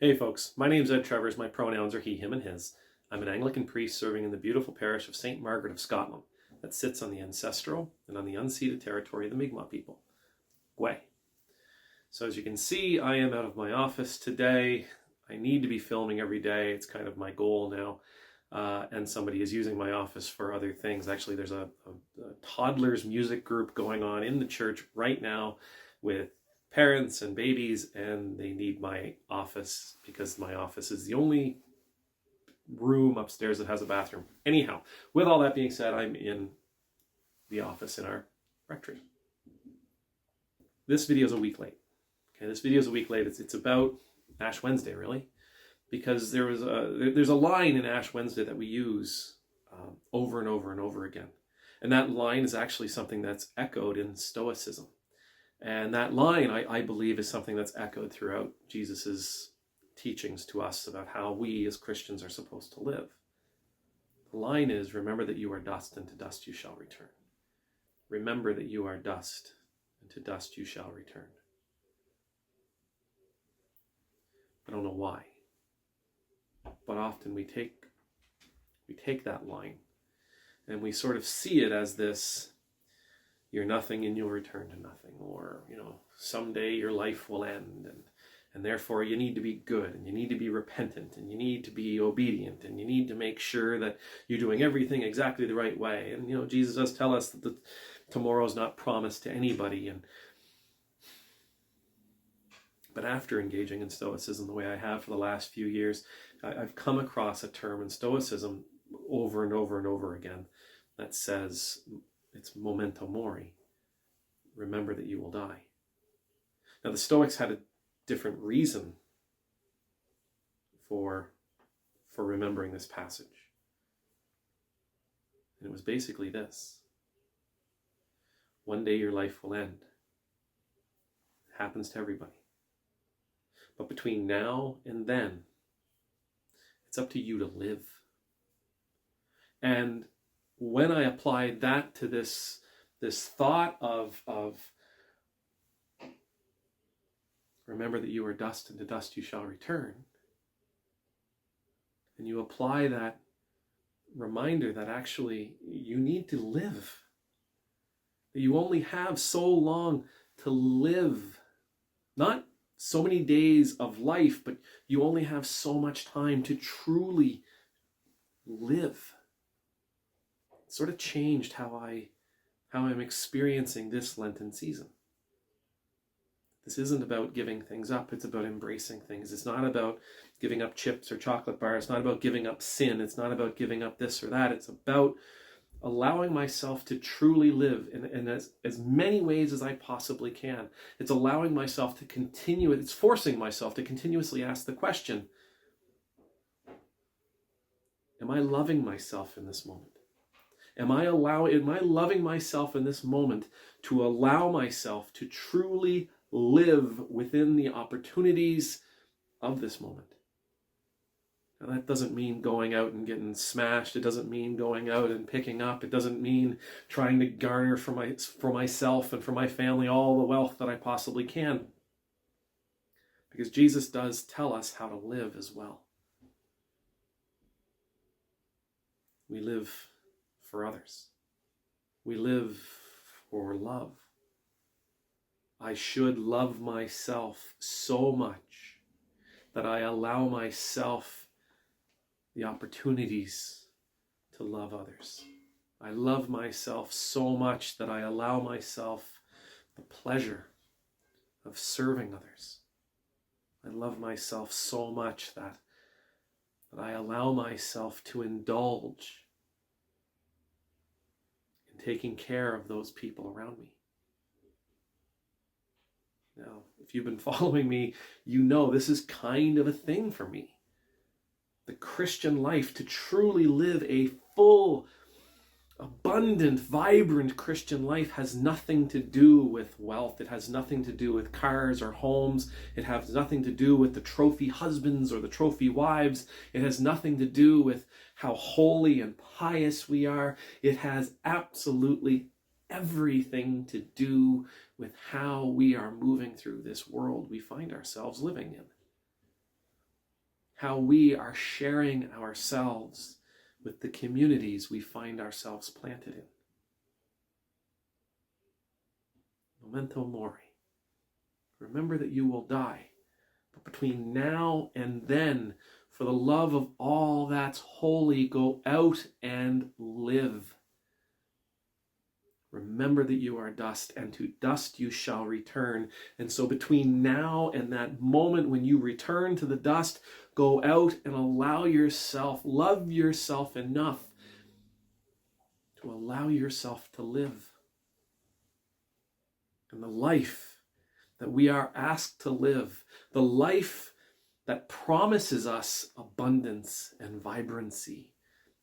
Hey folks, my name's Ed Travers. My pronouns are he, him, and his. I'm an Anglican priest serving in the beautiful parish of St. Margaret of Scotland that sits on the ancestral and on the unceded territory of the Mi'kmaq people. Gwe. So as you can see, I am out of my office today. I need to be filming every day. It's kind of my goal now. And somebody is using my office for other things. Actually, there's a toddlers music group going on in the church right now with parents and babies, and they need my office because my office is the only room upstairs that has a bathroom. Anyhow, with all that being said, I'm in the office in our rectory. This video is a week late. Okay, this video is a week late. It's about Ash Wednesday, really, because there's a line in Ash Wednesday that we use over and over and over again, and that line is actually something that's echoed in Stoicism. And that line, I believe, is something that's echoed throughout Jesus's teachings to us about how we as Christians are supposed to live. The line is, remember that you are dust, and to dust you shall return. Remember that you are dust, and to dust you shall return. I don't know why, but often we take that line and we sort of see it as this, you're nothing and you'll return to nothing, or, someday your life will end, and therefore you need to be good, and you need to be repentant, and you need to be obedient, and you need to make sure that you're doing everything exactly the right way. And, Jesus does tell us that tomorrow's not promised to anybody. But after engaging in Stoicism the way I have for the last few years, I've come across a term in Stoicism over and over and over again that says, it's memento mori. Remember that you will die. Now, the Stoics had a different reason for remembering this passage. And it was basically this. One day your life will end. It happens to everybody. But between now and then, it's up to you to live. And when I applied that to this thought of remember that you are dust, and to dust you shall return, and you apply that reminder that actually you need to live, that you only have so long to live, not so many days of life, but you only have so much time to truly live. It sort of changed how I'm experiencing this Lenten season. This isn't about giving things up, it's about embracing things. It's not about giving up chips or chocolate bars. It's not about giving up sin. It's not about giving up this or that. It's about allowing myself to truly live in as many ways as I possibly can. It's allowing myself to continue, it's forcing myself to continuously ask the question, am I loving myself in this moment? Am I loving myself in this moment to allow myself to truly live within the opportunities of this moment? Now, that doesn't mean going out and getting smashed. It doesn't mean going out and picking up. It doesn't mean trying to garner for myself and for my family all the wealth that I possibly can. Because Jesus does tell us how to live as well. We live for others. We live for love. I should love myself so much that I allow myself the opportunities to love others. I love myself so much that I allow myself the pleasure of serving others. I love myself so much that I allow myself to indulge in taking care of those people around me. Now, if you've been following me, you know this is kind of a thing for me. The Christian life, to truly live a full, abundant, vibrant Christian life, has nothing to do with wealth. It has nothing to do with cars or homes. It has nothing to do with the trophy husbands or the trophy wives. It has nothing to do with how holy and pious we are. It has absolutely everything to do with how we are moving through this world we find ourselves living in. how we are sharing ourselves with the communities we find ourselves planted in. Memento mori. Remember that you will die. But between now and then, for the love of all that's holy, go out and live. Remember that you are dust, and to dust you shall return. And so between now and that moment when you return to the dust, go out and allow yourself, love yourself enough to allow yourself to live. And the life that we are asked to live, the life that promises us abundance and vibrancy,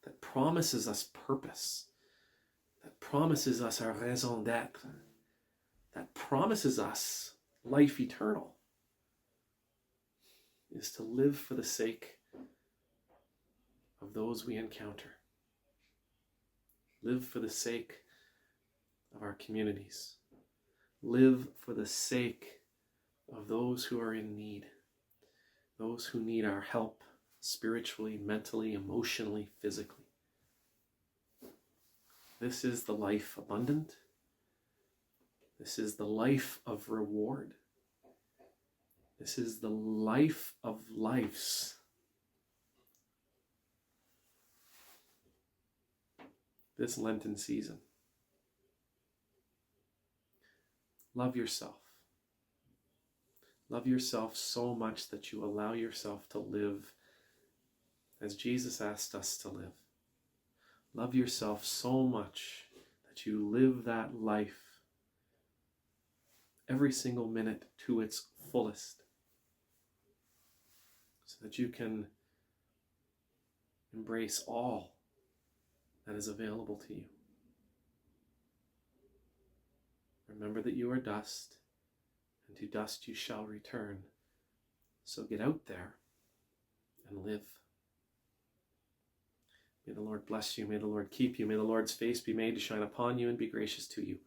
that promises us purpose, that promises us our raison d'être, that promises us life eternal, is to live for the sake of those we encounter. Live for the sake of our communities. Live for the sake of those who are in need, those who need our help spiritually, mentally, emotionally, physically. This is the life abundant. This is the life of reward. This is the life of lives. This Lenten season. Love yourself. Love yourself so much that you allow yourself to live as Jesus asked us to live. Love yourself so much that you live that life every single minute to its fullest, so that you can embrace all that is available to you. Remember that you are dust, and to dust you shall return. So get out there and live. May the Lord bless you. May the Lord keep you. May the Lord's face be made to shine upon you and be gracious to you.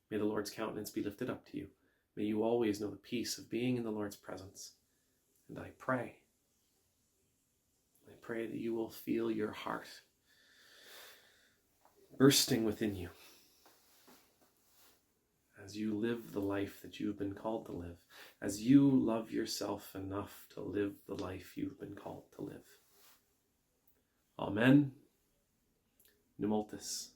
May the Lord's countenance be lifted up to you. May you always know the peace of being in the Lord's presence. And I pray that you will feel your heart bursting within you as you live the life that you've been called to live, as you love yourself enough to live the life you've been called to live. Amen. Numultus.